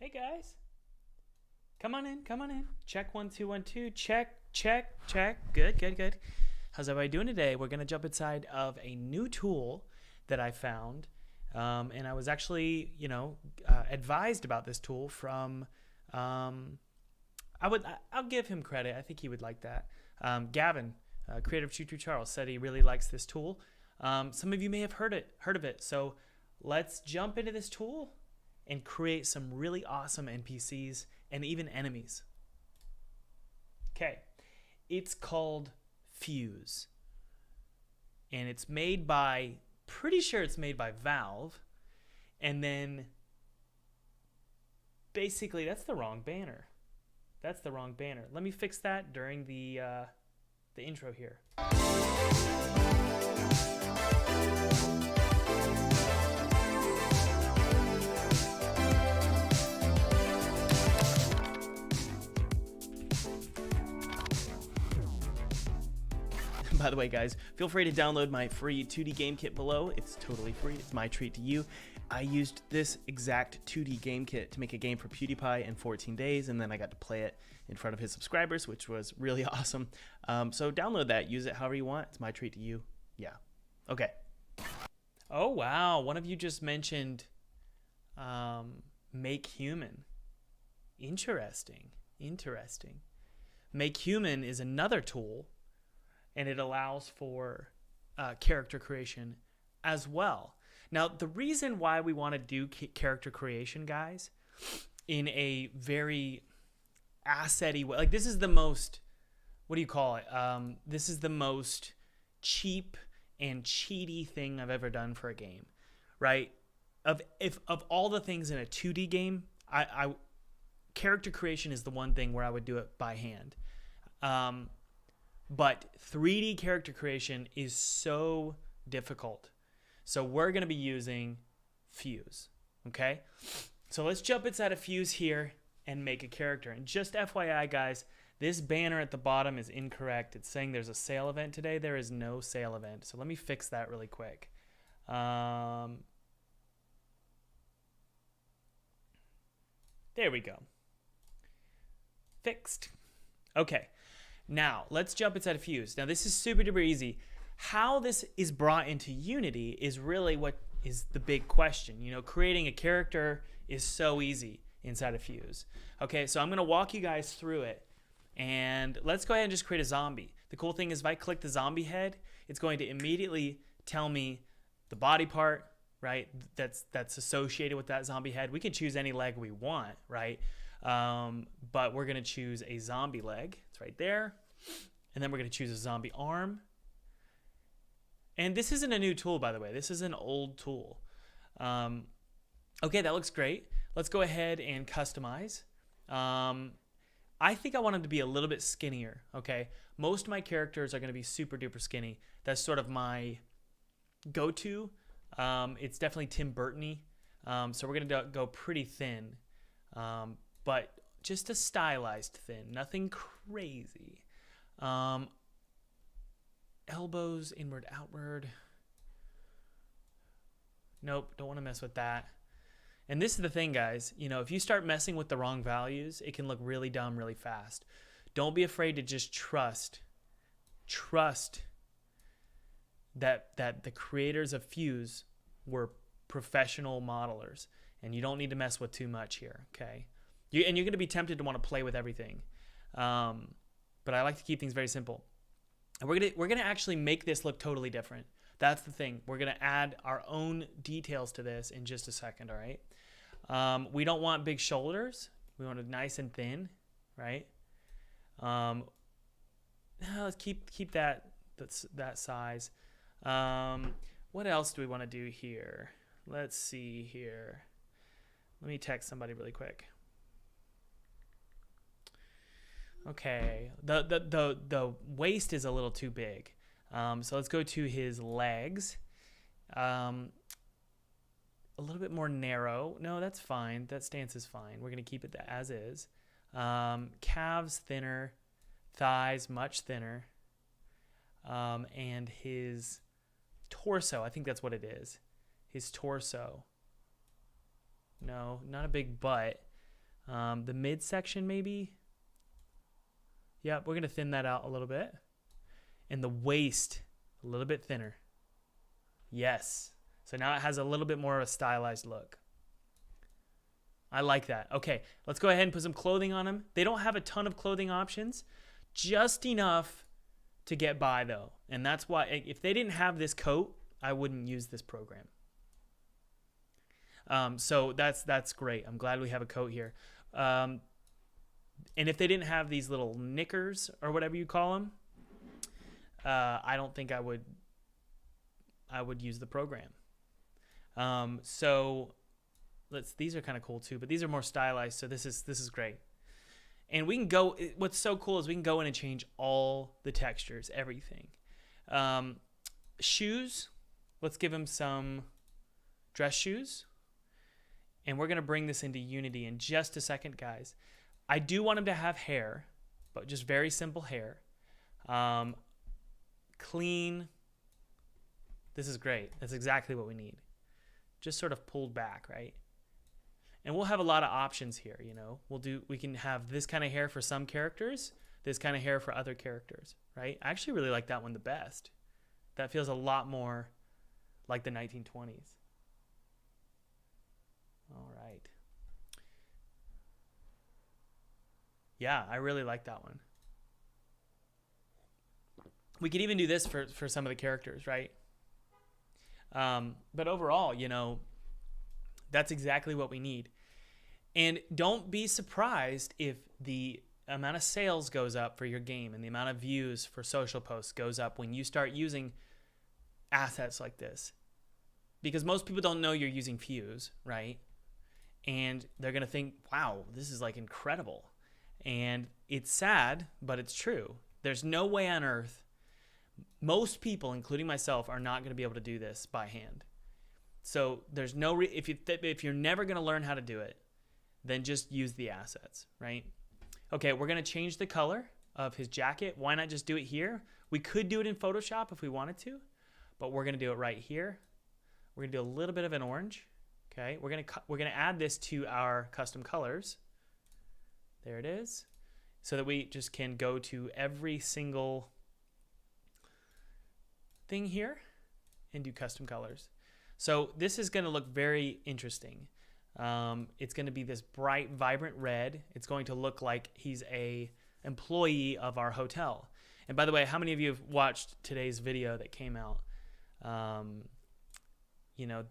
Hey guys, come on in, come on in. Check 1 2 1 2. Check, check, check. Good, good, good. How's everybody doing today? We're gonna jump inside of a new tool that I found, and I was actually, advised about this tool from. I'll give him credit. I think he would like that. Gavin, Creative Choo Choo Charles, said he really likes this tool. Some of you may have heard of it. So let's jump into this tool and create some really awesome NPCs and even enemies. Okay, it's called Fuse, and it's made by, pretty sure it's made by Valve, and then basically that's the wrong banner. That's the wrong banner. Let me fix that during the intro here. By the way, guys, feel free to download my free 2D game kit below. It's totally free. It's my treat to you. I used this exact 2D game kit to make a game for PewDiePie in 14 days, and then I got to play it in front of his subscribers, which was really awesome. So download that. Use it however you want. It's my treat to you. Yeah. Okay. Oh, wow. One of you just mentioned Make Human. Interesting. Interesting. Make Human is another tool, and it allows for character creation as well. Now, the reason why we want to do character creation, guys, in a very asset-y way, like this is the most, what do you call it? This is the most cheap and cheaty thing I've ever done for a game, right? Of all the things in a 2D game, I character creation is the one thing where I would do it by hand. But 3D character creation is so difficult. So we're going to be using Fuse, okay? So let's jump inside of Fuse here and make a character. And just FYI, guys, this banner at the bottom is incorrect. It's saying there's a sale event today. There is no sale event. So let me fix that really quick. There we go. Fixed. Okay. Now, let's jump inside of Fuse. Now, this is super duper easy. How this is brought into Unity is really what is the big question. You know, creating a character is so easy inside of Fuse. Okay, so I'm going to walk you guys through it. And let's go ahead and just create a zombie. The cool thing is if I click the zombie head, it's going to immediately tell me the body part, right, that's associated with that zombie head. We can choose any leg we want, right? But we're going to choose a zombie leg. It's right there. And then we're going to choose a zombie arm. And this isn't a new tool, by the way. This is an old tool. Okay, that looks great. Let's go ahead and customize. I think I want him to be a little bit skinnier, okay? Most of my characters are going to be super duper skinny. That's sort of my go-to. It's definitely Tim Burton-y. So we're going to go pretty thin. But just a stylized thin, nothing crazy. Elbows, inward, outward. Nope, don't want to mess with that. And this is the thing, guys. You know, if you start messing with the wrong values, it can look really dumb really fast. Don't be afraid to just trust that the creators of Fuse were professional modelers, and you don't need to mess with too much here, okay? And you're going to be tempted to want to play with everything. But I like to keep things very simple. And we're gonna actually make this look totally different. That's the thing. We're gonna add our own details to this in just a second. All right. We don't want big shoulders. We want it nice and thin, right? Let's keep that size. What else do we want to do here? Let's see here. Let me text somebody really quick. Okay, the waist is a little too big, so let's go to his legs. A little bit more narrow. No, that's fine. That stance is fine. We're gonna keep it as is. Calves thinner, thighs much thinner, and his torso. I think that's what it is. His torso. No, not a big butt. The midsection maybe. Yep, we're going to thin that out a little bit. And the waist, a little bit thinner. Yes. So now it has a little bit more of a stylized look. I like that. Okay, let's go ahead and put some clothing on him. They don't have a ton of clothing options, just enough to get by though. And that's why if they didn't have this coat, I wouldn't use this program. So that's great. I'm glad we have a coat here. And if they didn't have these little knickers or whatever you call them, I don't think I would use the program. So these are kind of cool too, but these are more stylized. So this is great. And we can go, what's so cool is we can go in and change all the textures, everything. Shoes, let's give him some dress shoes. And we're going to bring this into Unity in just a second, guys. I do want him to have hair, but just very simple hair. Clean. This is great. That's exactly what we need. Just sort of pulled back, right? And we'll have a lot of options here, you know. We can have this kind of hair for some characters, this kind of hair for other characters, right? I actually really like that one the best. That feels a lot more like the 1920s. All right. Yeah, I really like that one. We could even do this for some of the characters, right? But overall, you know, that's exactly what we need. And don't be surprised if the amount of sales goes up for your game and the amount of views for social posts goes up when you start using assets like this. Because most people don't know you're using Fuse, right? And they're going to think, wow, this is like incredible. And it's sad, but it's true. There's no way on earth, most people, including myself, are not going to be able to do this by hand. So there's no if you're never going to learn how to do it, then just use the assets, right? Okay, we're going to change the color of his jacket. Why not just do it here? We could do it in Photoshop if we wanted to, but we're going to do it right here. We're going to do a little bit of an orange. Okay, we're going to add this to our custom colors. There it is. So that we just can go to every single thing here and do custom colors. So this is going to look very interesting. It's going to be this bright, vibrant red. It's going to look like he's a employee of our hotel. And by the way, how many of you have watched today's video that came out? You know,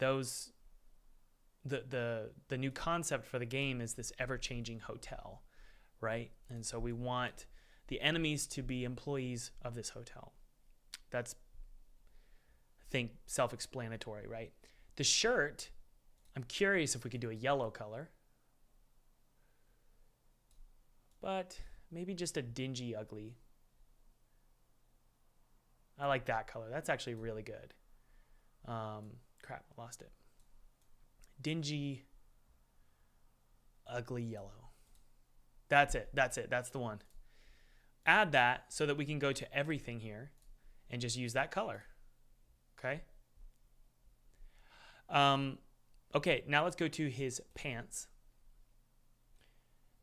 the new concept for the game is this ever-changing hotel, right? And so we want the enemies to be employees of this hotel. That's, I think, self-explanatory, right? The shirt, I'm curious if we could do a yellow color, but maybe just a dingy ugly. I like that color. That's actually really good. Crap, I lost it. Dingy, ugly yellow. That's it. That's the one. Add that so that we can go to everything here and just use that color. Okay? Okay, now let's go to his pants.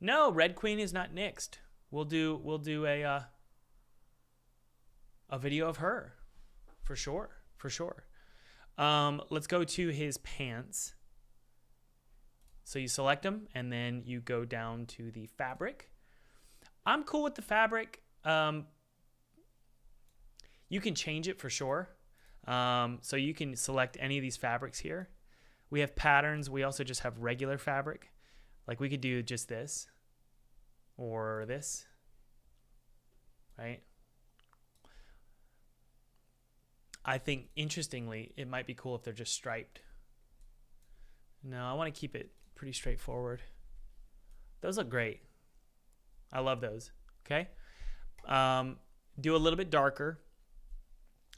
No, Red Queen is not nixed. We'll do a video of her for sure. Let's go to his pants. So you select them and then you go down to the fabric. I'm cool with the fabric. You can change it for sure. So you can select any of these fabrics here. We have patterns. We also just have regular fabric. Like we could do just this or this, right? I think, interestingly, it might be cool if they're just striped. No, I want to keep it pretty straightforward. Those look great. I love those. Okay. Do a little bit darker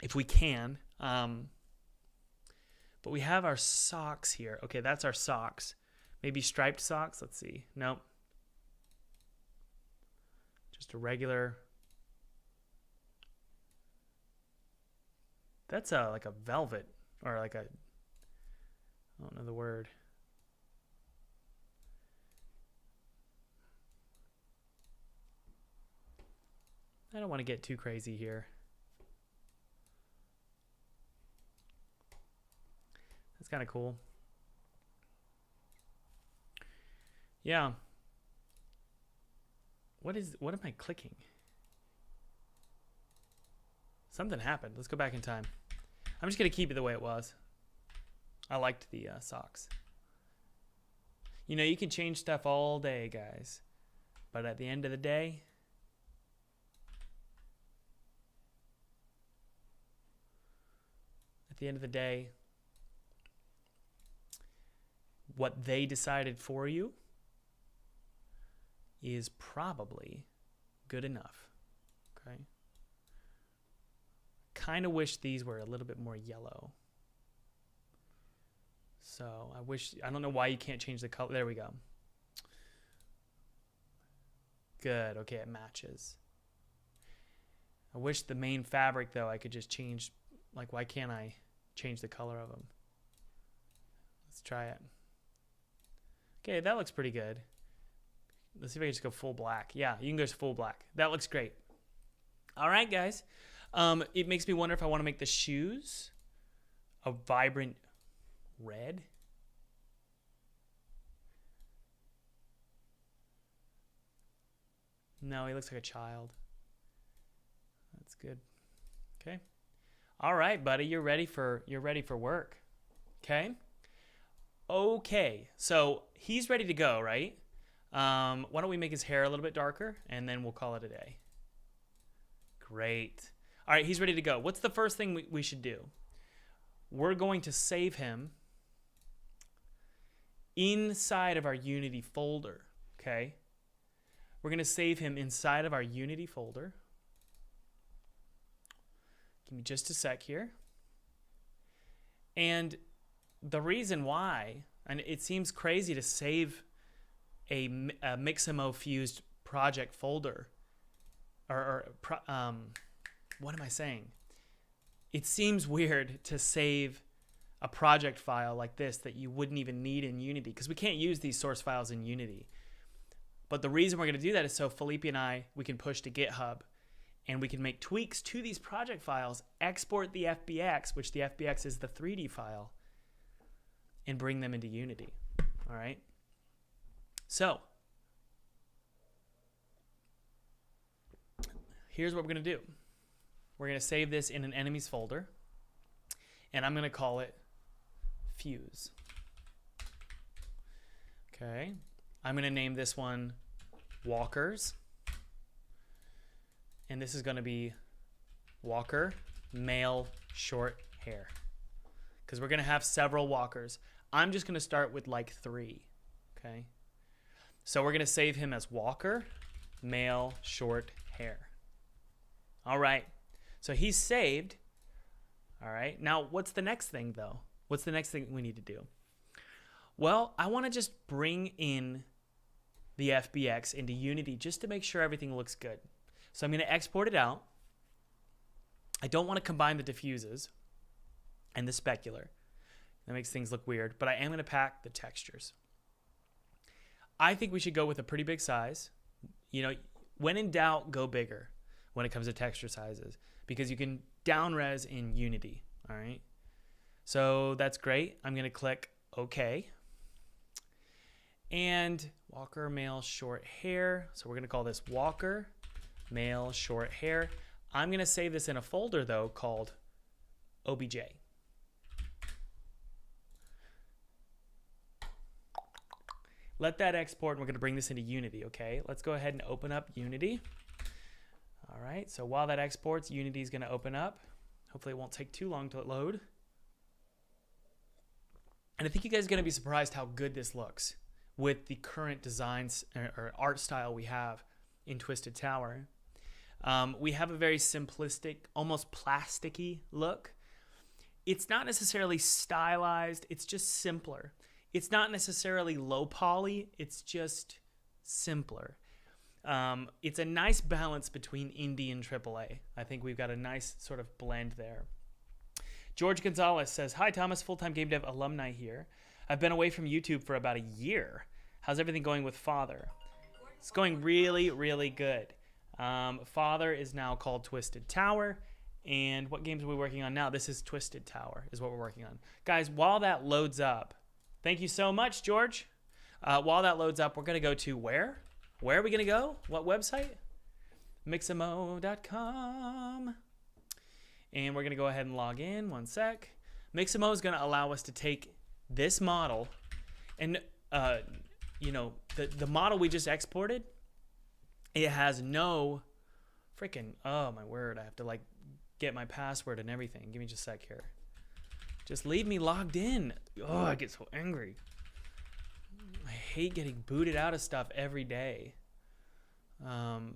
if we can. But we have our socks here. Okay, that's our socks. Maybe striped socks. Let's see. Nope. Just a regular. That's like a velvet or like a, I don't know the word. I don't want to get too crazy here. That's kind of cool. Yeah. What am I clicking? Something happened. Let's go back in time. I'm just going to keep it the way it was. I liked the socks. You know, you can change stuff all day, guys. But at the end of the day, what they decided for you is probably good enough. Okay. Kind of wish these were a little bit more yellow. So I don't know why you can't change the color. There we go. Good. Okay, it matches. I wish the main fabric, though, I could just change. Like, why can't I change the color of them? Let's try it. Okay, that looks pretty good. Let's see if I can just go full black. Yeah, you can go full black. That looks great. All right, guys. It makes me wonder if I want to make the shoes a vibrant red. No, he looks like a child. That's good. Okay. All right, buddy, you're ready for work. Okay? Okay. So, he's ready to go, right? Why don't we make his hair a little bit darker and then we'll call it a day. Great. All right, he's ready to go. What's the first thing we should do? We're going to save him inside of our Unity folder, okay? We're going to save him inside of our Unity folder. Give me just a sec here. And the reason why, and it seems crazy to save a Mixamo fused project folder, what am I saying? It seems weird to save a project file like this that you wouldn't even need in Unity because we can't use these source files in Unity. But the reason we're going to do that is so Felipe and we can push to GitHub and we can make tweaks to these project files, export the FBX, which the FBX is the 3D file, and bring them into Unity. All right? So, here's what we're going to do. We're going to save this in an enemies folder, and I'm going to call it Fuse. Okay. I'm going to name this one Walkers. And this is going to be Walker, male, short hair. Because we're going to have several walkers. I'm just going to start with like 3. Okay. So we're going to save him as Walker, male, short hair. All right. So he's saved. All right. Now, what's the next thing, though? What's the next thing we need to do? Well, I want to just bring in the FBX into Unity just to make sure everything looks good. So I'm going to export it out. I don't want to combine the diffuses and the specular. That makes things look weird, but I am going to pack the textures. I think we should go with a pretty big size. You know, when in doubt, go bigger when it comes to texture sizes because you can down res in Unity, all right? So that's great. I'm going to click OK. And Walker, male, short hair. So we're going to call this Walker, male, short hair. I'm going to save this in a folder, though, called OBJ. Let that export, and we're going to bring this into Unity, okay? Let's go ahead and open up Unity. All right, so while that exports, Unity is going to open up. Hopefully it won't take too long to load. And I think you guys are going to be surprised how good this looks with the current designs or art style we have in Twisted Tower. We have a very simplistic, almost plasticky look. It's not necessarily stylized, it's just simpler. It's not necessarily low poly, it's just simpler. It's a nice balance between indie and AAA. I think we've got a nice sort of blend there. George Gonzalez says, "Hi Thomas, full-time game dev alumni here. I've been away from YouTube for about a year. How's everything going with Father?" It's going really, really good. Father is now called Twisted Tower. And what games are we working on now? This is Twisted Tower is what we're working on. Guys, while that loads up, thank you so much, George. While that loads up, we're going to go to where? Where are we going to go? What website? Mixamo.com. And we're going to go ahead and log in. One sec. Mixamo is going to allow us to take this model and, you know, the model we just exported, it has no freaking, oh my word, I have to like get my password and everything. Give me just a sec here. Just leave me logged in. Oh, I get so angry. I hate getting booted out of stuff every day. Mixamo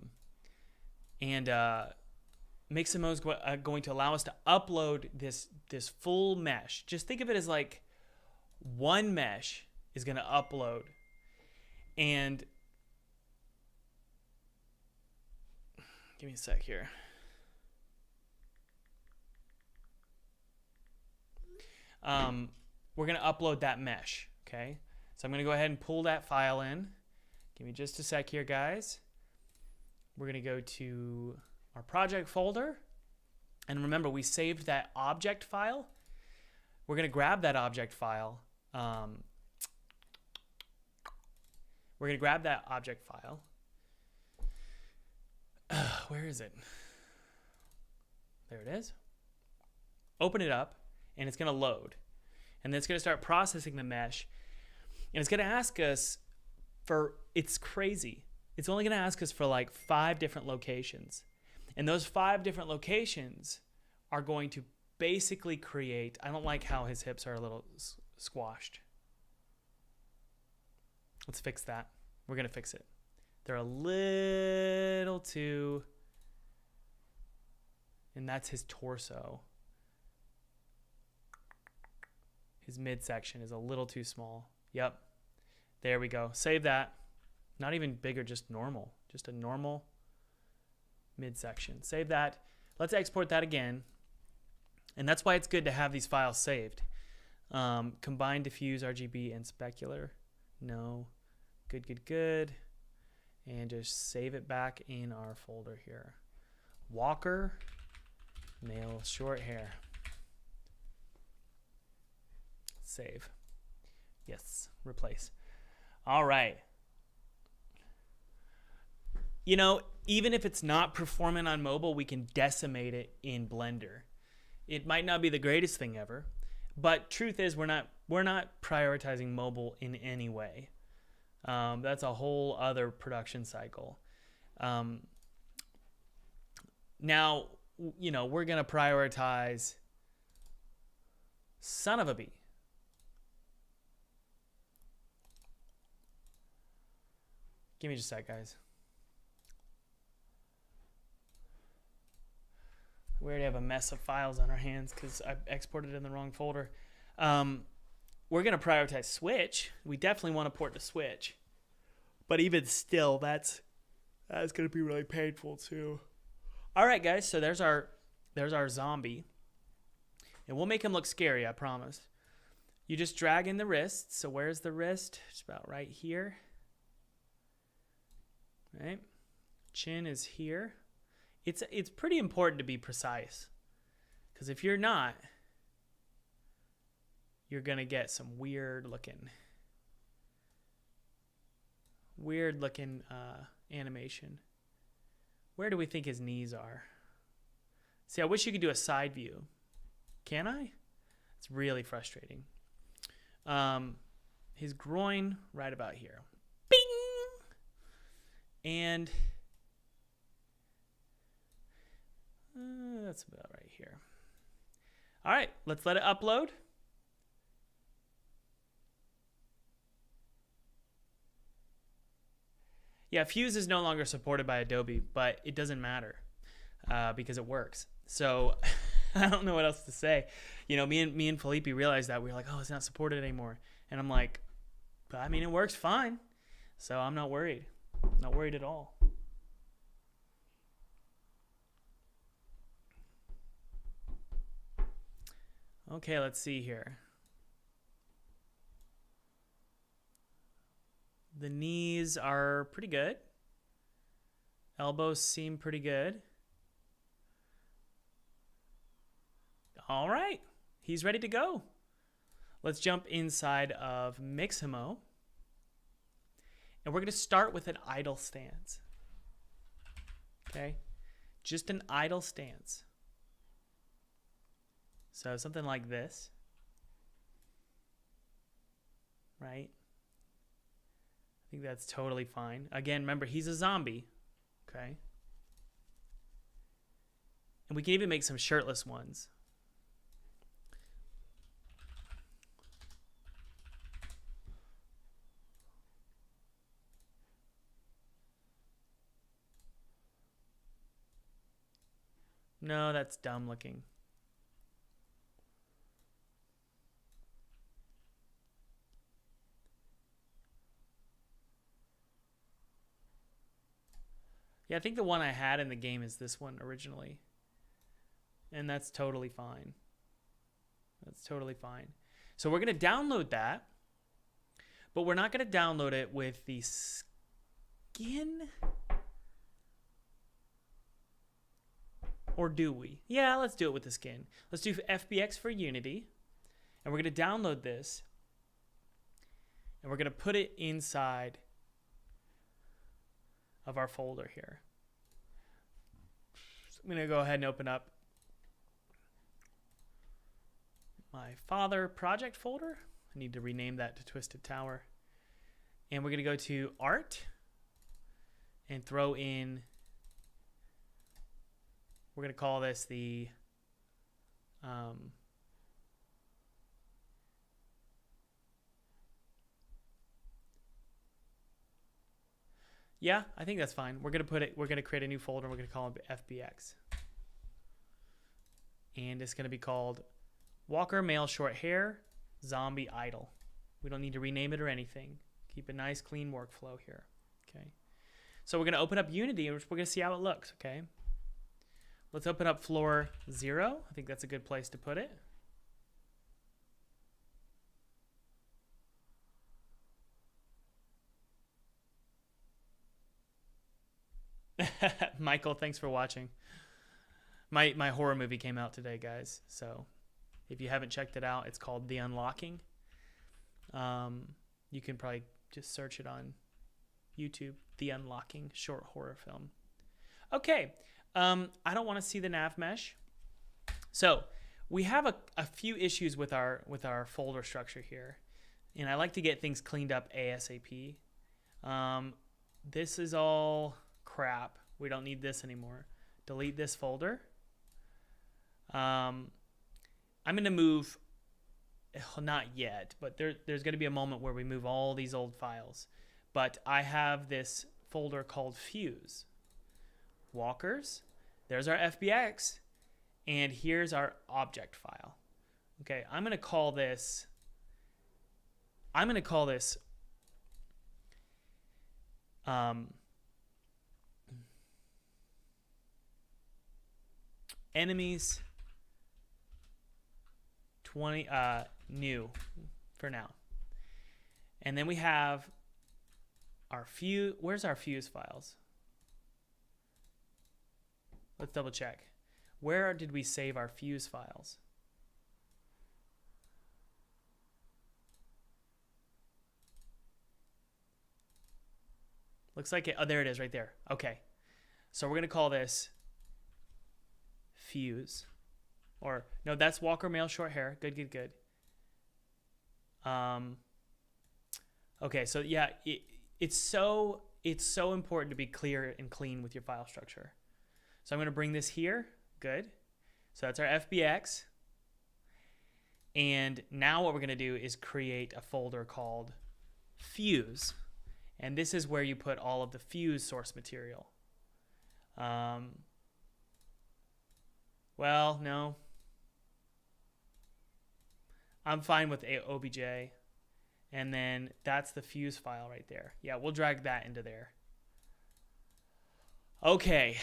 is going to allow us to upload this full mesh. Just think of it as like one mesh is going to upload. And give me a sec here. We're going to upload that mesh, okay? So I'm going to go ahead and pull that file in. Give me just a sec here, guys. We're going to go to our project folder. And remember, we saved that object file. We're going to grab that object file. We're going to grab that object file. Where is it? There it is. Open it up, and it's going to load. And then it's going to start processing the mesh. And it's going to ask us for, it's crazy. It's only going to ask us for like 5 different locations. And those 5 different locations are going to basically create, I don't like how his hips are a little squashed. Let's fix that. We're going to fix it. They're a little too, and that's his torso. His midsection is a little too small. Yep. There we go. Save that. Not even bigger, just normal. Just a normal midsection. Save that. Let's export that again. And that's why it's good to have these files saved. Combine, diffuse, RGB, and specular. No. Good, good, good. And just save it back in our folder here. Walker, male, short hair. Save. Yes, replace. All right. You know, even if it's not performant on mobile, we can decimate it in Blender. It might not be the greatest thing ever, but truth is we're not prioritizing mobile in any way. That's a whole other production cycle. Now, you know, we're going to prioritize son of a bee. Give me just a sec, guys. We already have a mess of files on our hands because I exported it in the wrong folder. We're going to prioritize Switch. We definitely want to port to Switch. But even still, that's going to be really painful too. All right, guys. So there's our zombie. And we'll make him look scary, I promise. You just drag in the wrist. So where's the wrist? It's about right here. Right? Chin is here. It's pretty important to be precise. Because if you're not, you're going to get some weird looking animation. Where do we think his knees are? See, I wish you could do a side view. Can I? It's really frustrating. His groin right about here. Bing! And that's about right here. All right, let's let it upload. Yeah, Fuse is no longer supported by Adobe, but it doesn't matter because it works. So I don't know what else to say. You know, me and Felipe realized that. We were like, oh, it's not supported anymore. And I'm like, but I mean, it works fine. So I'm not worried. Not worried at all. Okay, let's see here. The knees are pretty good. Elbows seem pretty good. All right, he's ready to go. Let's jump inside of Mixamo. And we're going to start with an idle stance. Okay, just an idle stance. So something like this, right? I think that's totally fine. Again, remember, he's a zombie, okay? And we can even make some shirtless ones. No, that's dumb looking. Yeah, I think the one I had in the game is this one originally. And that's totally fine. That's totally fine. So we're going to download that. But we're not going to download it with the skin. Or do we? Yeah, let's do it with the skin. Let's do FBX for Unity. And we're going to download this. And we're going to put it inside of our folder here. So I'm going to go ahead and open up my father project folder. I need to rename that to Twisted Tower. And we're going to go to Art and throw in, we're going to call this the yeah, I think that's fine. We're going to create a new folder and we're going to call it FBX. And it's going to be called Walker Male Short Hair Zombie Idle. We don't need to rename it or anything. Keep a nice clean workflow here. Okay. So we're going to open up Unity and we're going to see how it looks, okay? Let's open up floor 0. I think that's a good place to put it. Michael, thanks for watching. My horror movie came out today, guys. So if you haven't checked it out, it's called The Unlocking. You can probably just search it on YouTube, The Unlocking short horror film. Okay, I don't want to see the nav mesh. So we have a few issues with our folder structure here, and I like to get things cleaned up ASAP. This is all crap. We don't need this anymore. Delete this folder. I'm going to move, not yet, but there's going to be a moment where we move all these old files. But I have this folder called Fuse. Walkers. There's our FBX. And here's our object file. Okay, I'm going to call this enemies 20 new for now. And then we have our fuse. Where's our fuse files? Let's double check. Where did we save our fuse files? Looks like it. Oh, there it is right there. Okay. So we're going to call this Fuse. Or, no, that's Walker Male Short Hair. Good, good, good. Okay, so yeah, it's so important to be clear and clean with your file structure. So I'm going to bring this here. Good. So that's our FBX. And now what we're going to do is create a folder called Fuse. And this is where you put all of the Fuse source material. Well, no. I'm fine with OBJ. And then that's the Fuse file right there. Yeah, we'll drag that into there. Okay.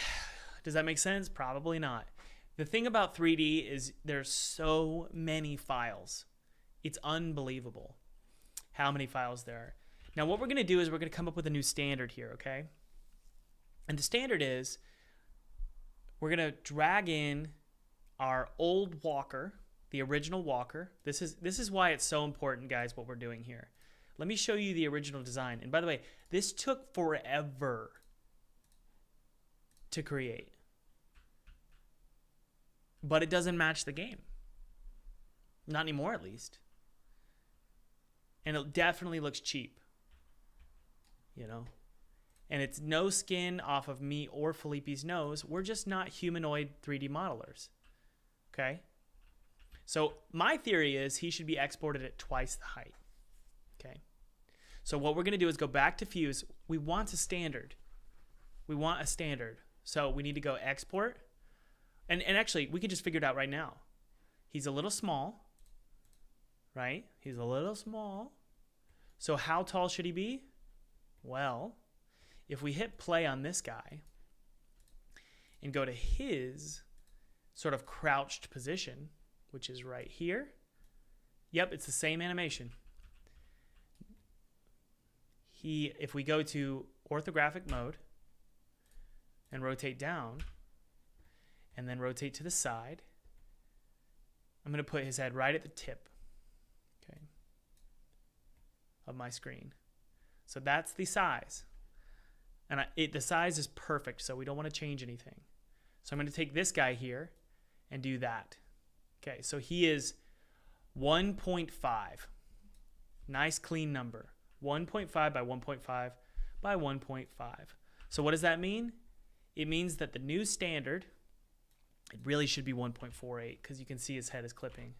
Does that make sense? Probably not. The thing about 3D is there's so many files. It's unbelievable how many files there are. Now what we're going to do is we're going to come up with a new standard here, okay? And the standard is we're going to drag in our old walker, the original walker. This is why it's so important, guys, what we're doing here. Let me show you the original design. And by the way, this took forever to create. But it doesn't match the game. Not anymore, at least. And it definitely looks cheap. You know? And it's no skin off of me or Felipe's nose. We're just not humanoid 3D modelers. Okay? So my theory is he should be exported at twice the height. Okay? So what we're going to do is go back to Fuse. We want a standard. We want a standard. So we need to go export. And actually, we could just figure it out right now. He's a little small. Right? He's a little small. So how tall should he be? Well, if we hit play on this guy and go to his sort of crouched position, which is right here. Yep, it's the same animation. If we go to orthographic mode and rotate down and then rotate to the side, I'm going to put his head right at the tip, okay, of my screen. So that's the size. And the size is perfect, so we don't want to change anything. So I'm going to take this guy here and do that. Okay, so he is 1.5. Nice clean number. 1.5 by 1.5 by 1.5. So what does that mean? It means that the new standard, it really should be 1.48 because you can see his head is clipping.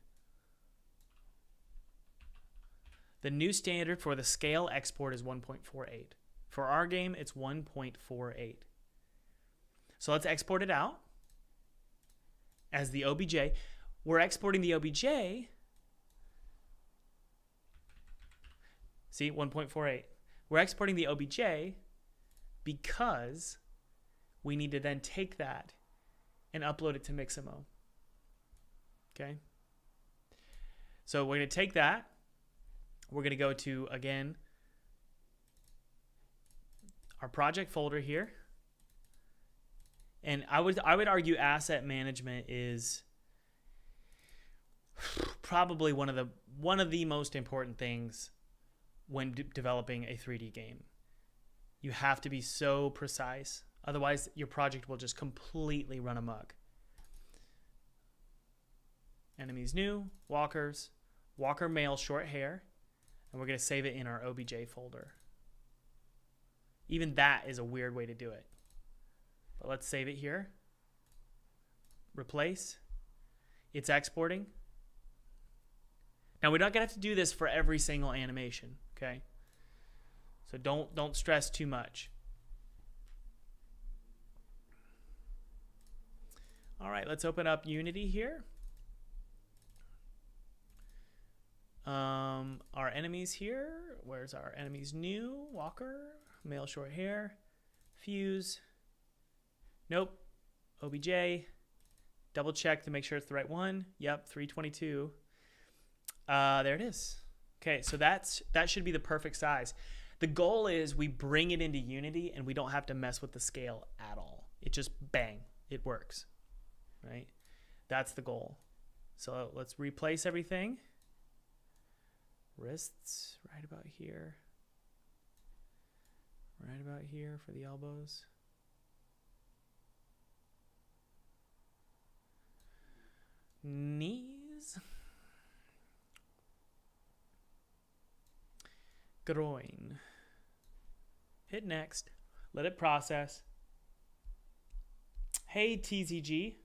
The new standard for the scale export is 1.48. For our game, it's 1.48. So let's export it out as the OBJ. We're exporting the OBJ. See, 1.48. We're exporting the OBJ because we need to then take that and upload it to Mixamo. Okay? So we're going to take that. We're going to go to, again, our project folder here. And I would argue asset management is probably one of the most important things when developing a 3D game. You have to be so precise. Otherwise, your project will just completely run amok. Enemies new, walkers, walker male short hair, and we're going to save it in our OBJ folder. Even that is a weird way to do it. But let's save it here. Replace. It's exporting. Now we're not going to have to do this for every single animation, okay? So don't stress too much. All right, let's open up Unity here. Our enemies here. Where's our enemies new? Walker, male short hair, Fuse. Nope. OBJ. Double check to make sure it's the right one. Yep, 322. There it is. Okay, so that should be the perfect size. The goal is we bring it into Unity and we don't have to mess with the scale at all. It just bang, it works, right? That's the goal. So let's replace everything. Wrists, right about here. Right about here for the elbows. Knees. Groin. Hit next. Let it process. Hey TZG.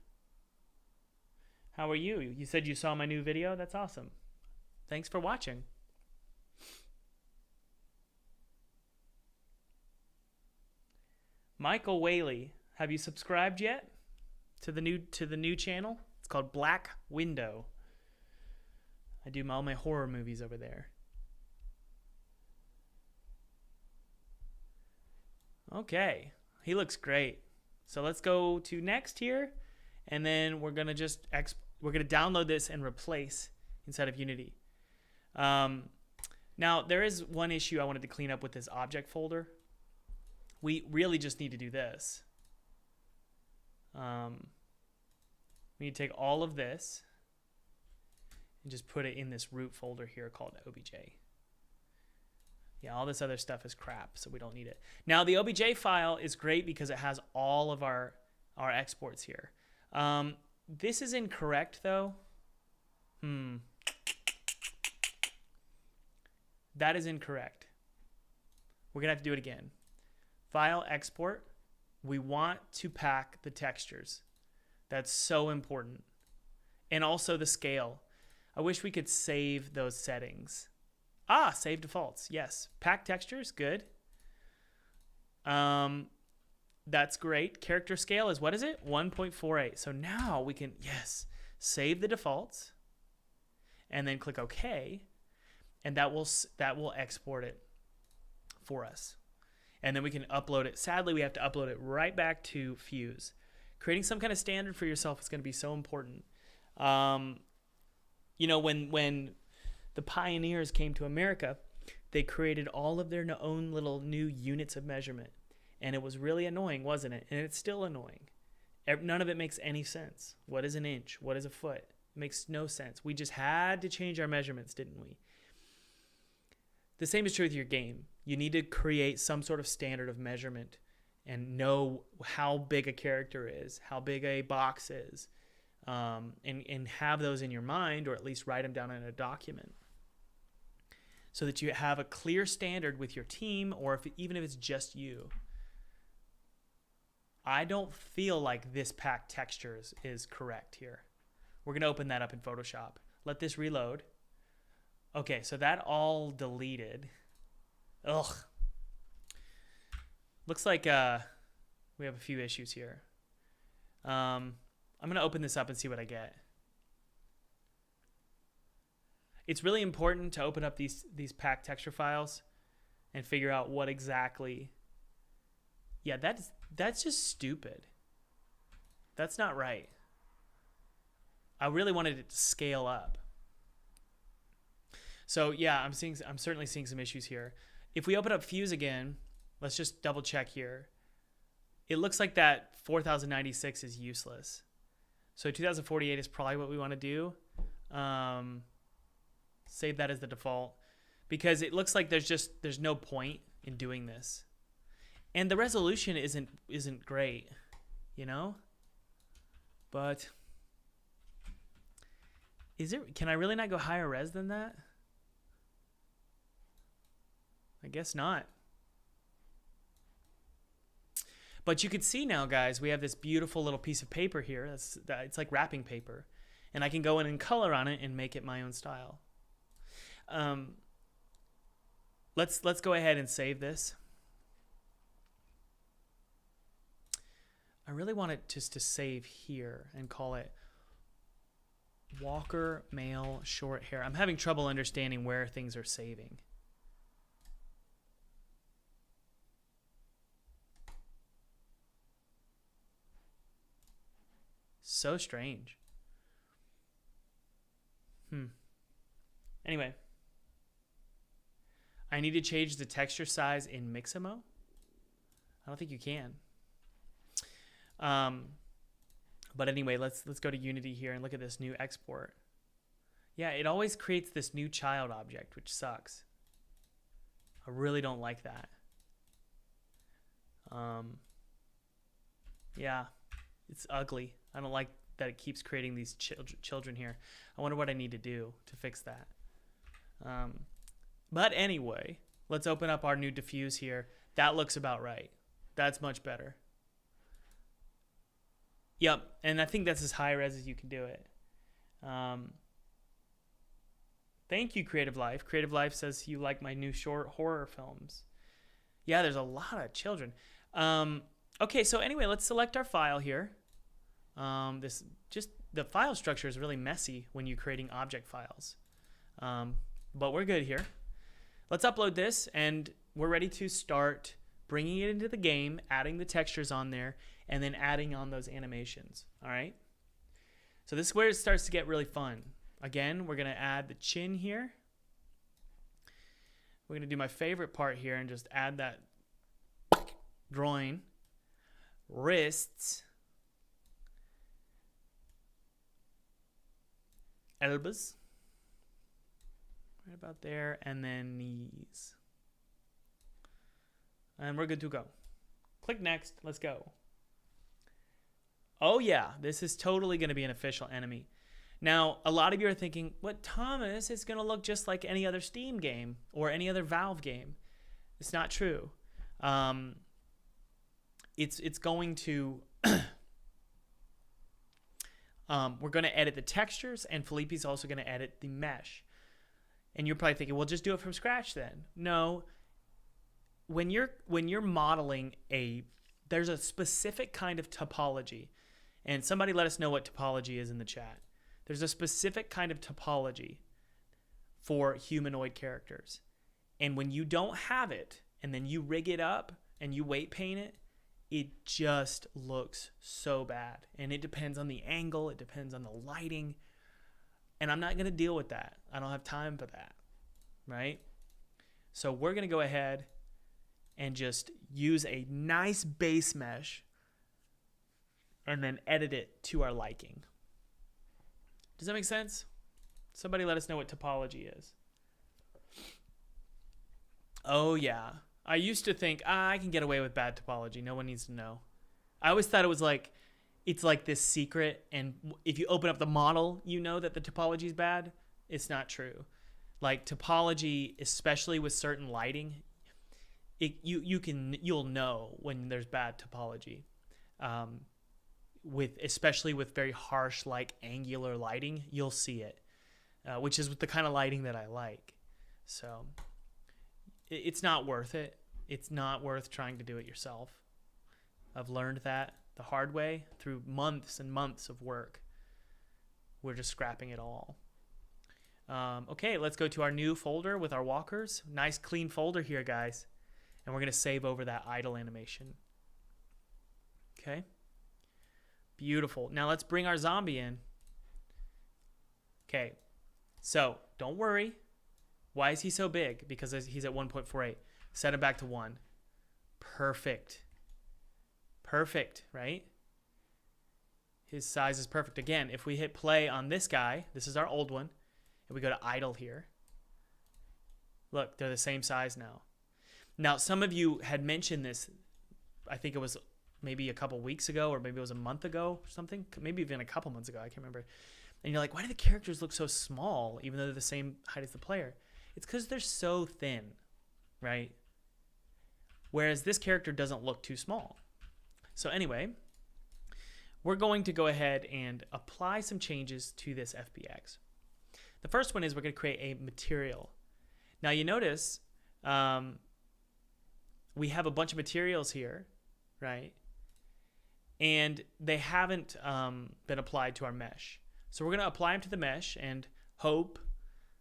How are you? You said you saw my new video? That's awesome. Thanks for watching. Michael Whaley, have you subscribed yet to the new channel? It's called Black Window. I do all my horror movies over there. Okay, he looks great. So let's go to next here, and then we're gonna download this and replace inside of Unity. Now there is one issue I wanted to clean up with this object folder. we really just need to do this. We need to take all of this and just put it in this root folder here called obj. Yeah, all this other stuff is crap, so we don't need it. Now, the obj file is great because it has all of our exports here. This is incorrect, though. That is incorrect. We're going to have to do it again. File, export. We want to pack the textures. That's so important. And also the scale. I wish we could save those settings. Save defaults. Yes. Pack textures. Good. That's great. Character scale is, what is it? 1.48. So now we can, yes, save the defaults and then click OK. And that will export it for us. And then we can upload it. Sadly, we have to upload it right back to Fuse. Creating some kind of standard for yourself is going to be so important. You know, when the pioneers came to America, they created all of their own little new units of measurement. And it was really annoying, wasn't it? And it's still annoying. None of it makes any sense. What is an inch? What is a foot? It makes no sense. We just had to change our measurements, didn't we? The same is true with your game. You need to create some sort of standard of measurement and know how big a character is, how big a box is, and have those in your mind, or at least write them down in a document so that you have a clear standard with your team, or even if it's just you. I don't feel like this pack textures is correct here. We're going to open that up in Photoshop. Let this reload. Okay, so that all deleted. Ugh. Looks like we have a few issues here. I'm going to open this up and see what I get. It's really important to open up these pack texture files and figure out what exactly. Yeah, that's just stupid. That's not right. I really wanted it to scale up. So yeah, I'm certainly seeing some issues here. If we open up Fuse again, let's just double check here. It looks like that 4096 is useless. So 2048 is probably what we want to do. Save that as the default, because it looks like there's no point in doing this. And the resolution isn't great, you know? But can I really not go higher res than that? I guess not. But you can see now, guys, we have this beautiful little piece of paper here. It's like wrapping paper. And I can go in and color on it and make it my own style. Let's go ahead and save this. I really want it just to save here and call it Walker Male Short Hair. I'm having trouble understanding where things are saving. So strange. Anyway, I need to change the texture size in Mixamo. I don't think you can. But anyway, let's go to Unity here and look at this new export. Yeah, it always creates this new child object, which sucks. I really don't like that. Yeah, it's ugly. I don't like that it keeps creating these children here. I wonder what I need to do to fix that. But anyway, let's open up our new diffuse here. That looks about right. That's much better. Yep, and I think that's as high res as you can do it. Thank you, Creative Life. Creative Life says you like my new short horror films. Yeah, there's a lot of children. Okay, so anyway, let's select our file here. The file structure is really messy when you're creating object files. But we're good here. Let's upload this, and we're ready to start bringing it into the game, adding the textures on there, and then adding on those animations. All right. So this is where it starts to get really fun. Again, we're going to add the chin here. We're going to do my favorite part here and just add that groin, wrists, elbows, right about there, and then knees. And we're good to go. Click next. Let's go. Oh, yeah. This is totally going to be an official enemy. Now, a lot of you are thinking, what, Thomas, it's going to look just like any other Steam game or any other Valve game. It's not true. It's going to... we're going to edit the textures, and Felipe's also going to edit the mesh. And you're probably thinking, well, just do it from scratch then. No. When you're modeling there's a specific kind of topology. And somebody let us know what topology is in the chat. There's a specific kind of topology for humanoid characters. And when you don't have it, and then you rig it up and you weight paint it, it just looks so bad. And it depends on the angle. It depends on the lighting. And I'm not going to deal with that. I don't have time for that. Right? So we're going to go ahead and just use a nice base mesh and then edit it to our liking. Does that make sense? Somebody let us know what topology is. Oh, yeah. I used to think, I can get away with bad topology. No one needs to know. I always thought it was like, it's like this secret, and if you open up the model, you know that the topology is bad. It's not true. Like topology, especially with certain lighting, you'll know when there's bad topology. Especially with very harsh, like angular lighting, you'll see it, which is the kind of lighting that I like. So it's not worth it. It's not worth trying to do it yourself. I've learned that the hard way through months and months of work. We're just scrapping it all. Okay, let's go to our new folder with our walkers. Nice clean folder here, guys. And we're going to save over that idle animation. Okay. Beautiful. Now let's bring our zombie in. Okay. So don't worry. Why is he so big? Because he's at 1.48. Set him back to 1. Perfect. Perfect, right? His size is perfect. Again, if we hit play on this guy, this is our old one, and we go to idle here. Look, they're the same size now. Now, some of you had mentioned this, I think it was maybe a couple weeks ago, or maybe it was a month ago or something, maybe even a couple months ago, I can't remember. And you're like, why do the characters look so small, even though they're the same height as the player? It's because they're so thin, right? Whereas this character doesn't look too small. So anyway, we're going to go ahead and apply some changes to this FBX. The first one is we're going to create a material. Now you notice we have a bunch of materials here, right? And they haven't been applied to our mesh. So we're going to apply them to the mesh and hope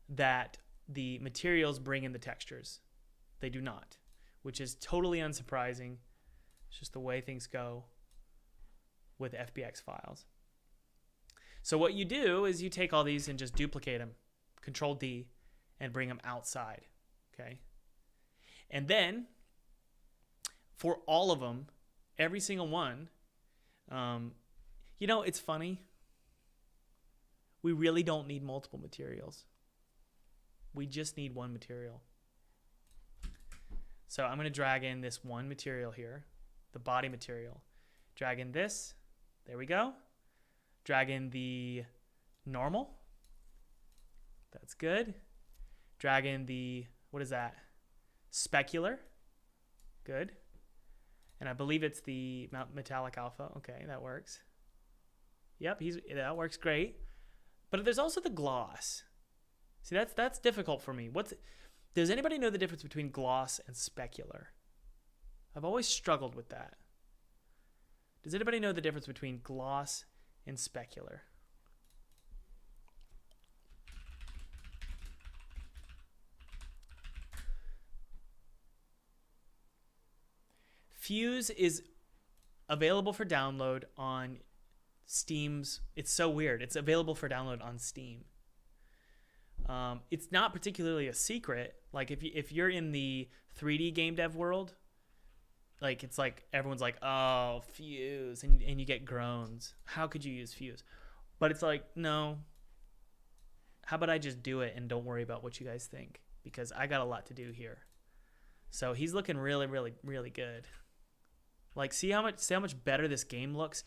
that the materials bring in the textures. They do not, which is totally unsurprising. It's just the way things go with FBX files. So what you do is you take all these and just duplicate them, Control D, and bring them outside, okay? And then for all of them, every single one, you know, it's funny. We really don't need multiple materials. We just need one material. So I'm going to drag in this one material here, the body material. Drag in this. There we go. Drag in the normal. That's good. Drag in the, what is that? Specular. Good. And I believe it's the metallic alpha. Okay, that works. Yep, that works great. But there's also the gloss. See, that's difficult for me. Does anybody know the difference between gloss and specular? I've always struggled with that. Does anybody know the difference between gloss and specular? Fuse is available for download on Steam's. It's so weird. It's available for download on Steam. It's not particularly a secret. Like if you're in the 3D game dev world, like it's like everyone's like, oh, Fuse, and you get groans. How could you use Fuse? But it's like, no. How about I just do it and don't worry about what you guys think, because I got a lot to do here. So he's looking really, really, really good. Like, see how much better this game looks.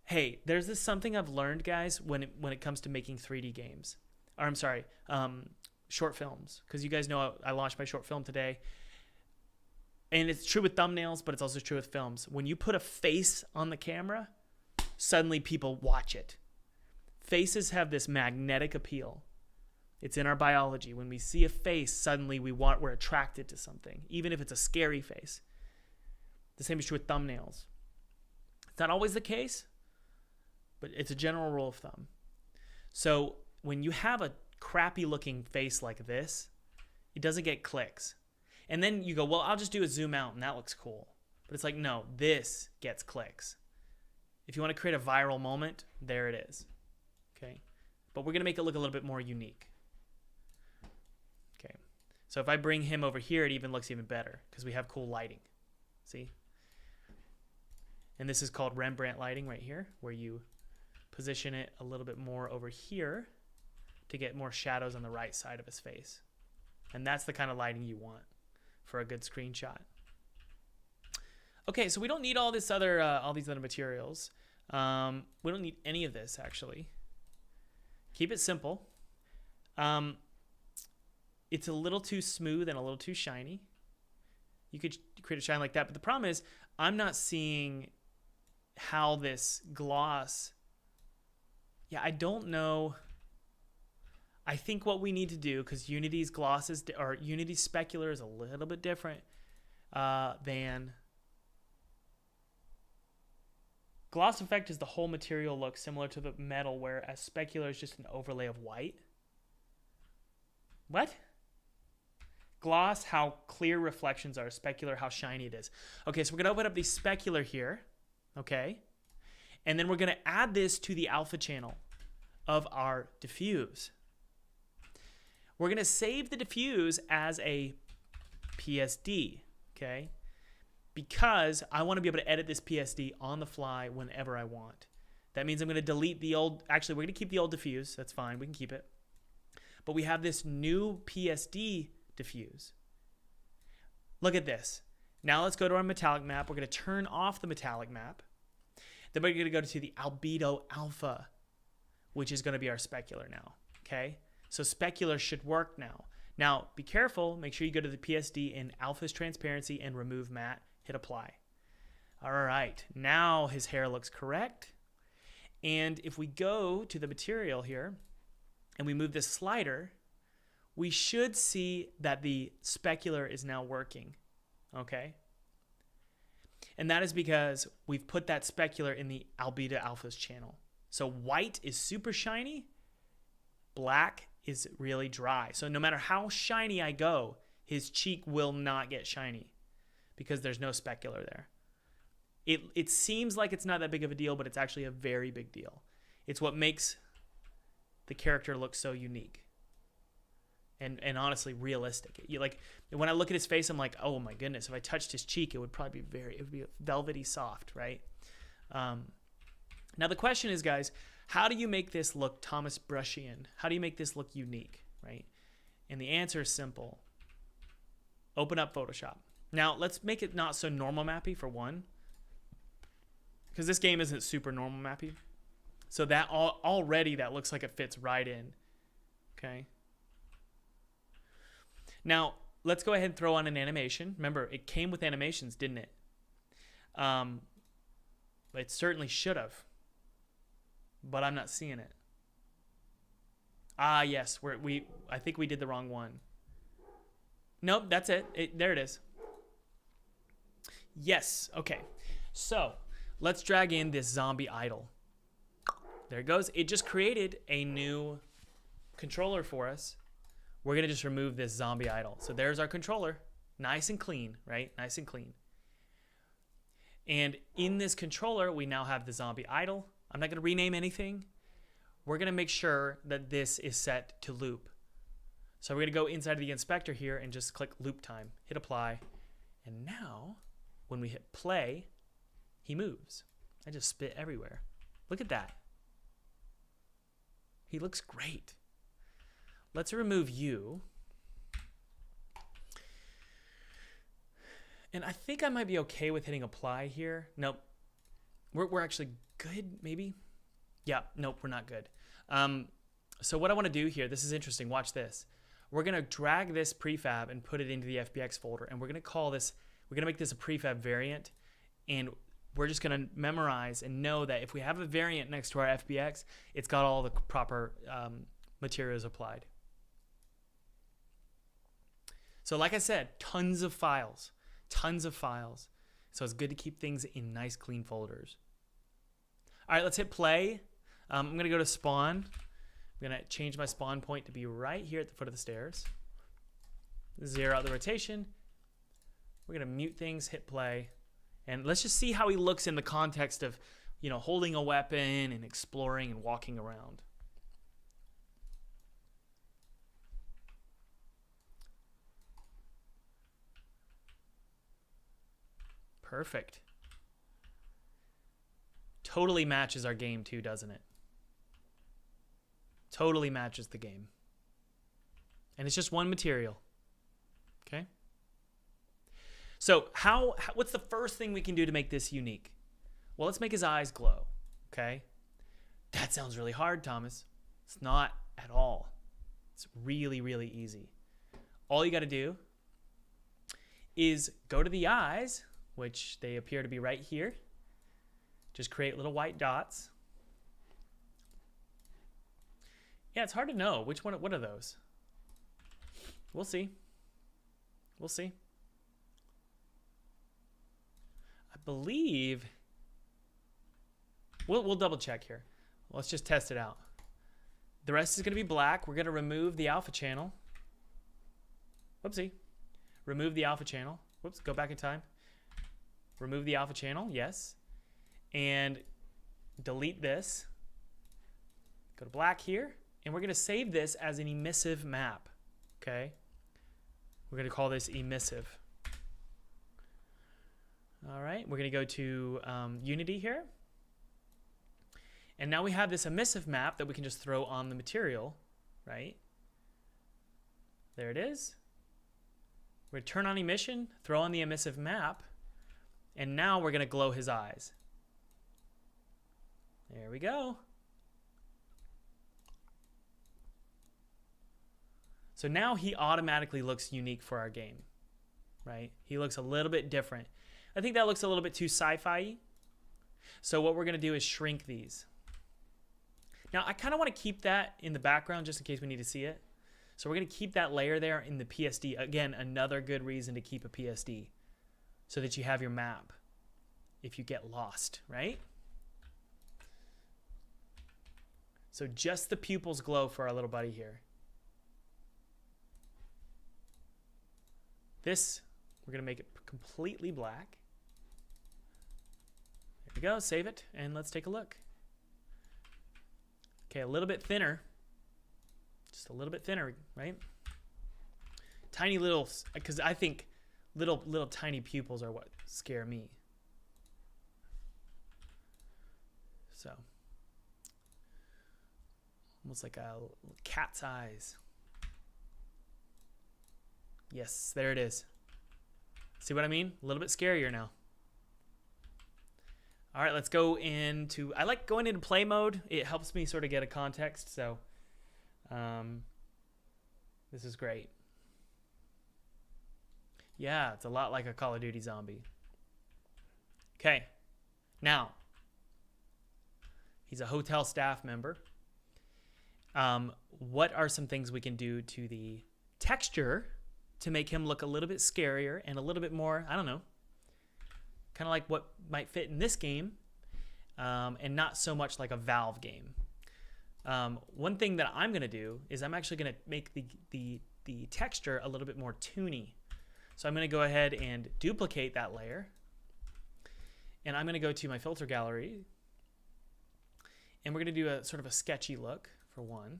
Hey, there's this something I've learned, guys, when it comes to making 3D games. Or I'm sorry, short films, because you guys know I launched my short film today. And it's true with thumbnails, but it's also true with films. When you put a face on the camera, suddenly people watch it. Faces have this magnetic appeal. It's in our biology. When we see a face, suddenly we're attracted to something, even if it's a scary face. The same is true with thumbnails. It's not always the case, but it's a general rule of thumb. So when you have a crappy looking face like this, it doesn't get clicks. And then you go, well, I'll just do a zoom out and that looks cool. But it's like, no, this gets clicks. If you want to create a viral moment, there it is. Okay. But we're going to make it look a little bit more unique. Okay. So if I bring him over here, it even looks even better because we have cool lighting. See? And this is called Rembrandt lighting right here, where you position it a little bit more over here to get more shadows on the right side of his face. And that's the kind of lighting you want for a good screenshot. Okay, so we don't need all these other materials. We don't need any of this, actually. Keep it simple. It's a little too smooth and a little too shiny. You could create a shine like that, but the problem is I'm not seeing how this gloss... Yeah, I don't know. I think what we need to do, because Unity's glosses or Unity's specular is a little bit different than gloss effect. Is the whole material look similar to the metal, whereas specular is just an overlay of white. What? Gloss, how clear reflections are. Specular, how shiny it is. Okay, so we're gonna open up the specular here. Okay. And then we're going to add this to the alpha channel of our diffuse. We're going to save the diffuse as a PSD, okay? Because I want to be able to edit this PSD on the fly whenever I want. That means I'm going to delete the old... Actually, we're going to keep the old diffuse. That's fine. We can keep it. But we have this new PSD diffuse. Look at this. Now let's go to our metallic map. We're going to turn off the metallic map. Then we're going to go to the albedo alpha, which is going to be our specular now, okay? So specular should work now. Now, be careful. Make sure you go to the PSD in alpha's transparency and remove matte. Hit apply. All right. Now his hair looks correct. And if we go to the material here and we move this slider, we should see that the specular is now working, okay? And that is because we've put that specular in the albedo alpha's channel. So white is super shiny. Black is really dry. So no matter how shiny I go, his cheek will not get shiny because there's no specular there. It seems like it's not that big of a deal, but it's actually a very big deal. It's what makes the character look so unique. And honestly realistic. Like when I look at his face, I'm like, oh my goodness, if I touched his cheek, it would probably be it would be velvety soft, right? Now the question is, guys, how do you make this look Thomas Brushian? How do you make this look unique, right? And the answer is simple. Open up Photoshop. Now let's make it not so normal mappy for one, because this game isn't super normal mappy. So that already that looks like it fits right in. Okay. Now, let's go ahead and throw on an animation. Remember, it came with animations, didn't it? It certainly should have. But I'm not seeing it. Ah, yes. I think we did the wrong one. Nope, that's it. There it is. Yes. Okay. So, let's drag in this zombie idol. There it goes. It just created a new controller for us. We're going to just remove this zombie idol. So there's our controller. Nice and clean, right? Nice and clean. And in this controller, we now have the zombie idol. I'm not going to rename anything. We're going to make sure that this is set to loop. So we're going to go inside of the inspector here and just click loop time. Hit apply. And now when we hit play, he moves. I just spit everywhere. Look at that. He looks great. Let's remove you. And I think I might be okay with hitting apply here. Nope. We're actually good, maybe? Yeah, nope, we're not good. So what I want to do here, this is interesting. Watch this. We're going to drag this prefab and put it into the FBX folder. And we're going to call this, we're going to make this a prefab variant. And we're just going to memorize and know that if we have a variant next to our FBX, it's got all the proper materials applied. So like I said, tons of files. Tons of files. So it's good to keep things in nice, clean folders. All right, let's hit play. I'm going to go to spawn. I'm going to change my spawn point to be right here at the foot of the stairs. Zero out the rotation. We're going to mute things, hit play. And let's just see how he looks in the context of, you know, holding a weapon and exploring and walking around. Perfect. Totally matches our game too, doesn't it? Totally matches the game. And it's just one material. Okay? So what's the first thing we can do to make this unique? Well, let's make his eyes glow. Okay? That sounds really hard, Thomas. It's not at all. It's really, really easy. All you got to do is go to the eyes, which they appear to be right here. Just create little white dots. Yeah, it's hard to know which one. What are those? We'll see. We'll see. I believe we'll double check here. Let's just test it out. The rest is going to be black. We're going to remove the alpha channel. Whoopsie. Remove the alpha channel. Whoops, go back in time. Remove the alpha channel, yes. And delete this. Go to black here. And we're going to save this as an emissive map. Okay? We're going to call this emissive. All right, we're going to go to Unity here. And now we have this emissive map that we can just throw on the material, right? There it is. We're going to turn on emission, throw on the emissive map, and now we're going to glow his eyes. There we go. So now he automatically looks unique for our game, right? He looks a little bit different. I think that looks a little bit too sci-fi-y. So what we're going to do is shrink these. Now, I kind of want to keep that in the background just in case we need to see it. So we're going to keep that layer there in the PSD. Again, another good reason to keep a PSD so that you have your map if you get lost, right? So just the pupils glow for our little buddy here. This, we're going to make it completely black. There we go. Save it, and let's take a look. Okay, a little bit thinner. Just a little bit thinner, right? Tiny little, because I think little tiny pupils are what scare me. So, almost like a cat's eyes. Yes, there it is. See what I mean? A little bit scarier now. All right, let's go into, I like going into play mode. It helps me sort of get a context, so this is great. Yeah, it's a lot like a Call of Duty zombie. Okay, now, he's a hotel staff member. What are some things we can do to the texture to make him look a little bit scarier and a little bit more, I don't know, kind of like what might fit in this game, and not so much like a Valve game. One thing that I'm going to do is I'm actually going to make the texture a little bit more toony. So I'm going to go ahead and duplicate that layer. And I'm going to go to my filter gallery. And we're going to do a sort of a sketchy look for one.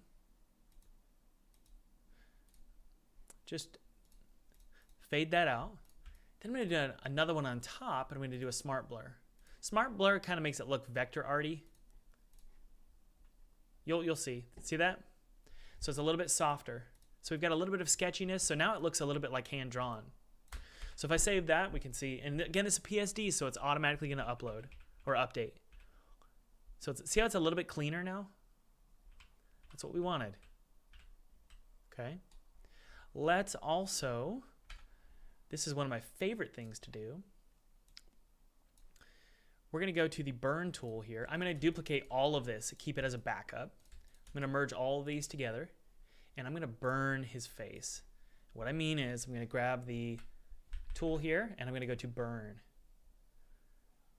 Just fade that out. Then I'm going to do another one on top, and I'm going to do a smart blur. Smart blur kind of makes it look vector arty. You'll see. See that? So it's a little bit softer. So we've got a little bit of sketchiness. So now it looks a little bit like hand drawn. So if I save that, we can see. And again, it's a PSD, so it's automatically going to upload or update. So see how it's a little bit cleaner now? That's what we wanted. Okay. Let's also, this is one of my favorite things to do. We're going to go to the burn tool here. I'm going to duplicate all of this, keep it as a backup. I'm going to merge all of these together, and I'm going to burn his face. What I mean is I'm going to grab the tool here, and I'm going to go to burn,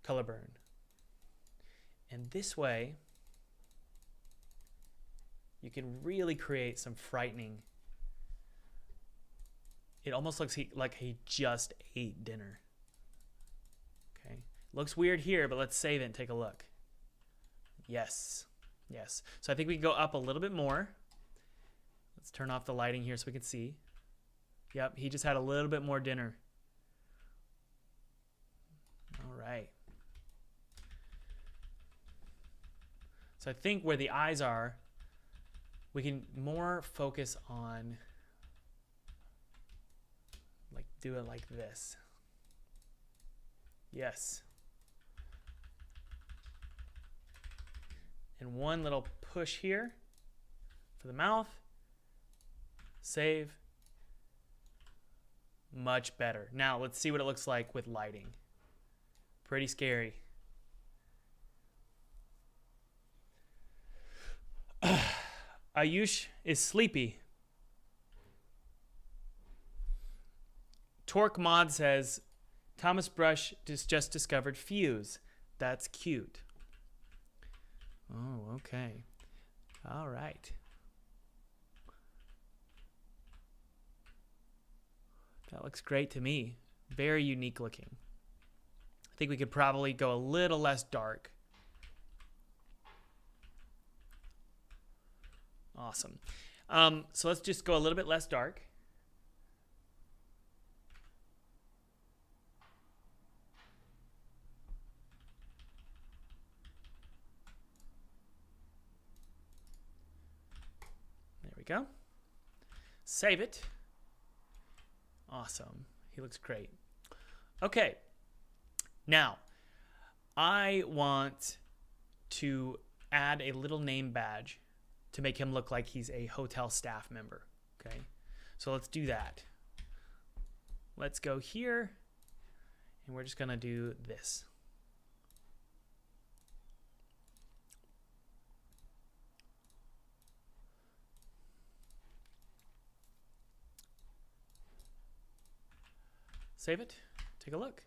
color burn. And this way, you can really create some frightening. It almost looks like he just ate dinner. Okay, looks weird here, but let's save it and take a look. Yes, yes. So I think we can go up a little bit more. Let's turn off the lighting here so we can see. Yep, he just had a little bit more dinner. All right. So I think where the eyes are, we can more focus on, like, do it like this. Yes. And one little push here for the mouth. Save. Much better. Now let's see what it looks like with lighting. Pretty scary. Ayush is sleepy. Torque Mod says, Thomas Brush just discovered Fuse. That's cute. Oh, okay. All right. That looks great to me. Very unique looking. I think we could probably go a little less dark. Awesome. So let's just go a little bit less dark. There we go. Save it. Awesome. He looks great. Okay. Now, I want to add a little name badge to make him look like he's a hotel staff member. Okay. So let's do that. Let's go here, and we're just going to do this. Save it. Take a look.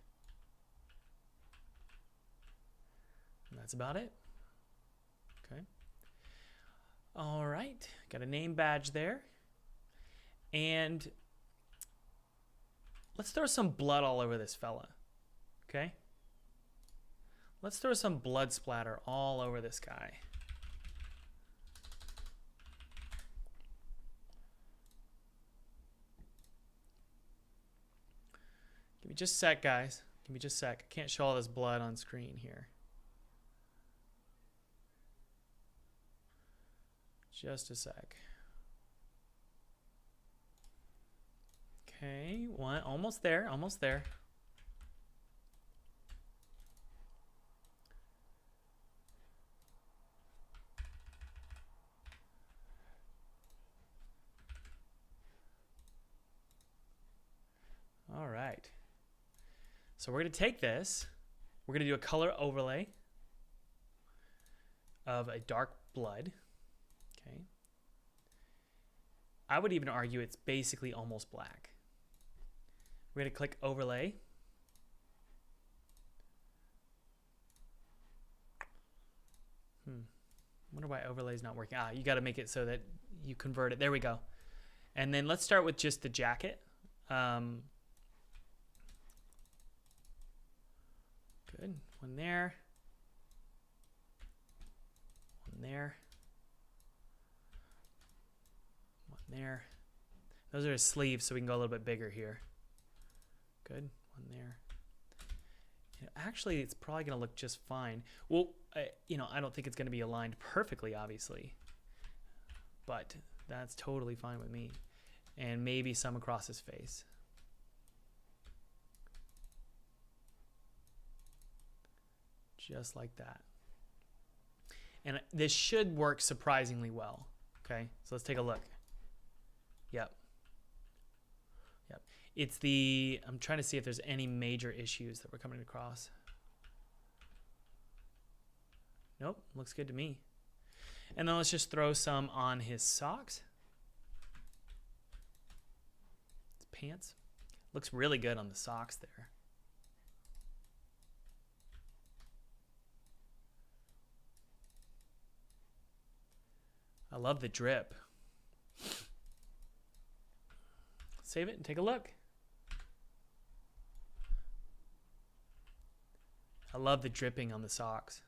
And that's about it. Okay. All right. Got a name badge there. And let's throw some blood all over this fella. Okay. Let's throw some blood splatter all over this guy. Give me just a sec, guys. Give me just a sec. I can't show all this blood on screen here. Just a sec. Okay, one, almost there, almost there. All right. So we're going to take this. We're going to do a color overlay of a dark blood. Okay. I would even argue it's basically almost black. We're going to click overlay. I wonder why overlay is not working. Ah, you got to make it so that you convert it. There we go. And then let's start with just the jacket. Good. One there. One there. One there. Those are his sleeves, so we can go a little bit bigger here. Good. one there. You know, actually, it's probably going to look just fine. Well, you know, I don't think it's going to be aligned perfectly, obviously, but that's totally fine with me. And maybe some across his face. Just like that. And this should work surprisingly well. Okay, so let's take a look. Yep. Yep. It's the, I'm trying to see if there's any major issues that we're coming across. Nope, looks good to me. And then let's just throw some on his socks. His pants. Looks really good on the socks there. I love the drip. Save it and take a look. I love the dripping on the socks.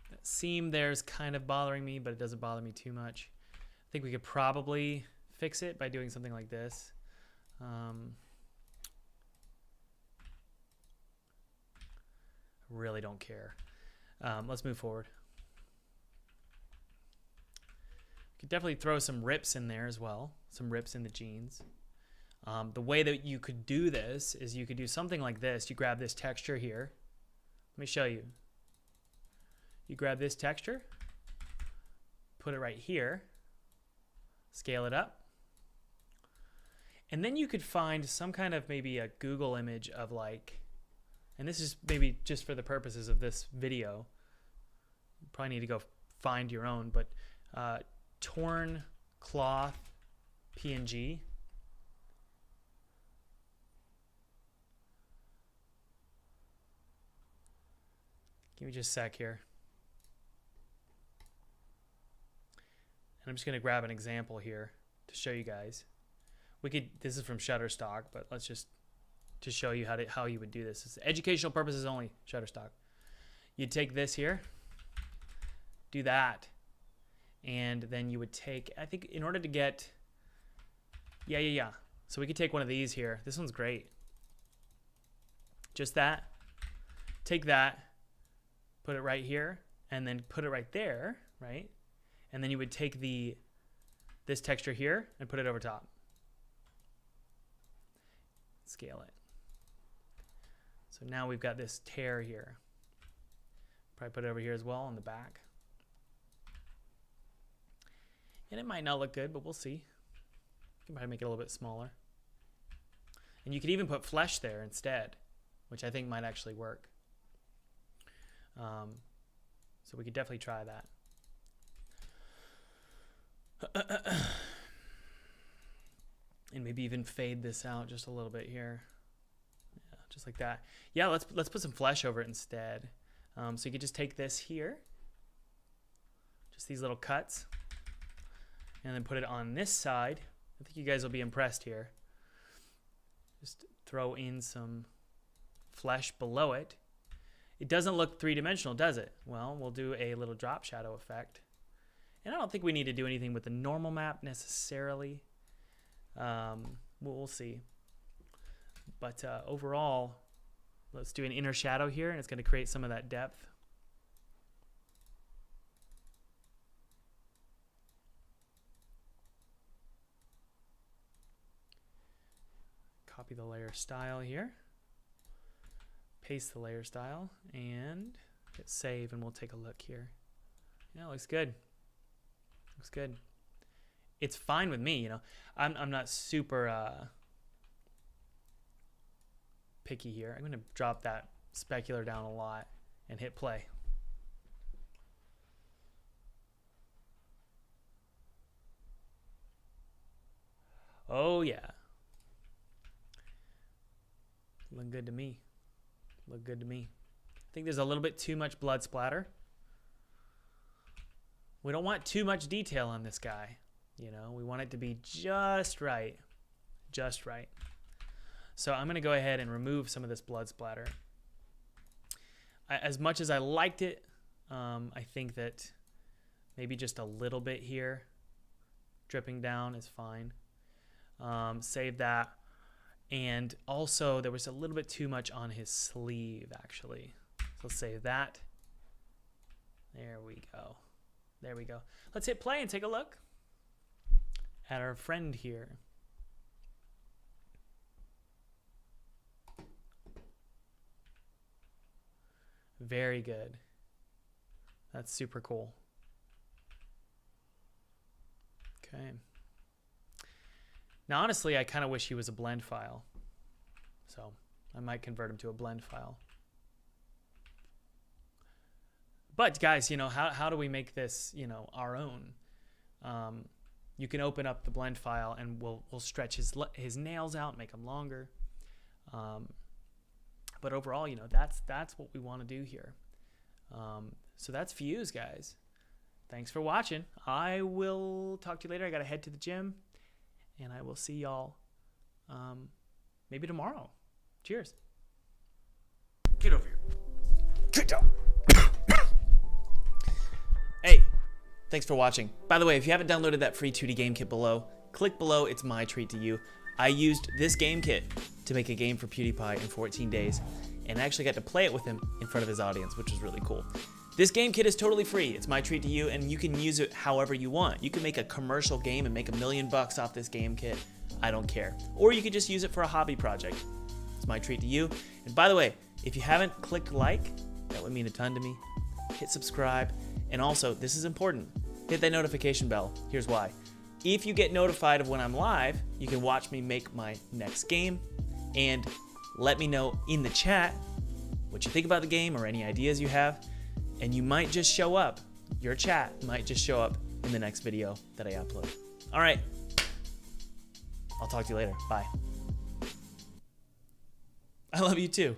That seam there's kind of bothering me, but it doesn't bother me too much. I think we could probably fix it by doing something like this. Really don't care. Let's move forward. You could definitely throw some rips in there as well. Some rips in the jeans. The way that you could do this is you could do something like this. You grab this texture here. Let me show you. You grab this texture, put it right here, scale it up. And then you could find some kind of maybe a Google image of like, and this is maybe just for the purposes of this video. You probably need to go find your own, but torn cloth PNG. Give me just a sec here. And I'm just going to grab an example here to show you guys. We could, this is from Shutterstock, but let's just to show you how you would do this. It's educational purposes only, Shutterstock. You'd take this here, do that, and then you would take, I think in order to get, yeah. So we could take one of these here. This one's great. Just that, take that, put it right here, and then put it right there, right? And then you would take this texture here and put it over top. Scale it. So now we've got this tear here. Probably put it over here as well on the back. And it might not look good, but we'll see. You can probably make it a little bit smaller. And you could even put flesh there instead, which I think might actually work. So we could definitely try that. And maybe even fade this out just a little bit here. Yeah, just like that. Yeah, let's put some flesh over it instead. So you could just take this here, just these little cuts, and then put it on this side. I think you guys will be impressed here. Just throw in some flesh below it. It doesn't look three-dimensional, does it? Well, we'll do a little drop shadow effect. And I don't think we need to do anything with the normal map necessarily. We'll see. But overall, let's do an inner shadow here, and it's going to create some of that depth. Copy the layer style here. Paste the layer style and hit save, and we'll take a look here. Yeah, it looks good. Looks good. It's fine with me, you know. I'm not super picky here. I'm going to drop that specular down a lot and hit play. Oh yeah. Look good to me. Look good to me. I think there's a little bit too much blood splatter. We don't want too much detail on this guy. You know, we want it to be just right. Just right. So I'm going to go ahead and remove some of this blood splatter. As much as I liked it, I think that maybe just a little bit here dripping down is fine. Save that. And also, there was a little bit too much on his sleeve, actually. So save that. There we go. There we go. Let's hit play and take a look at our friend here. Very good. That's super cool. Okay. Now, honestly, I kind of wish he was a blend file. So I might convert him to a blend file. But guys, you know, how do we make this, you know, our own? You can open up the blend file and we'll stretch his nails out, make them longer. But overall, you know, that's what we want to do here. So that's Fuse, guys. Thanks for watching. I will talk to you later. I got to head to the gym, and I will see y'all maybe tomorrow. Cheers. Get over here. Get down. Hey, thanks for watching. By the way, if you haven't downloaded that free 2D game kit below, click below. It's my treat to you. I used this game kit to make a game for PewDiePie in 14 days, and I actually got to play it with him in front of his audience, which was really cool. This game kit is totally free. It's my treat to you, and you can use it however you want. You can make a commercial game and make $1 million off this game kit. I don't care. Or you could just use it for a hobby project. It's my treat to you. And by the way, if you haven't clicked like, that would mean a ton to me. Hit subscribe. And also, this is important, hit that notification bell. Here's why. If you get notified of when I'm live, you can watch me make my next game, and let me know in the chat what you think about the game or any ideas you have, and you might just show up. Your chat might just show up in the next video that I upload. All right, I'll talk to you later. Bye. I love you too.